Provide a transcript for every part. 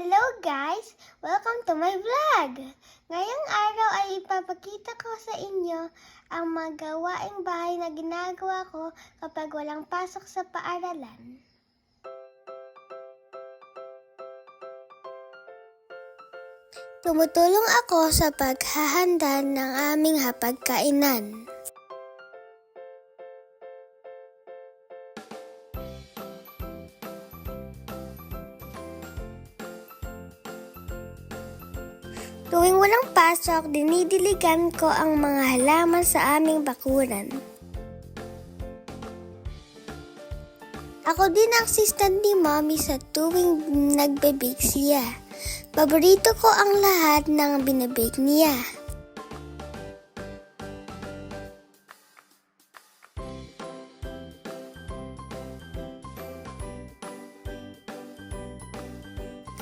Hello guys! Welcome to my vlog! Ngayong araw ay ipapakita ko sa inyo ang mga gawaing bahay na ginagawa ko kapag walang pasok sa paaralan. Tumutulong ako sa paghahanda ng aming hapagkainan. Tuwing walang pasok, dinidiligan ko ang mga halaman sa aming bakuran. Ako din ang assistant ni Mommy sa tuwing nagbe-bake siya. Paborito ko ang lahat ng binabake niya.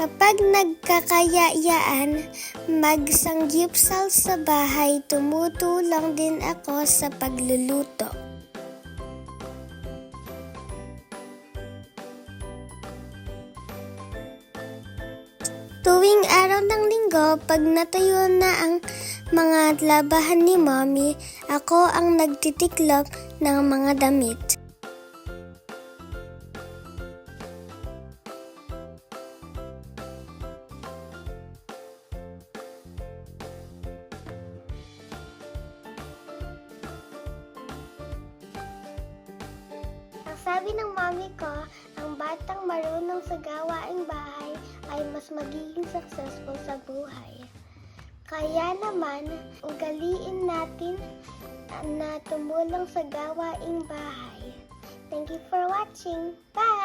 Kapag nagkakayayaan magsanggipsal sa bahay, tumutulong din ako sa pagluluto. Tuwing araw ng linggo, pag natuyo na ang mga labahan ni Mommy, ako ang nagtitiklop ng mga damit. Sabi ng mami ko, ang batang marunong sa gawaing bahay ay mas magiging successful sa buhay. Kaya naman, ugaliin natin na tumulong sa gawaing bahay. Thank you for watching. Bye!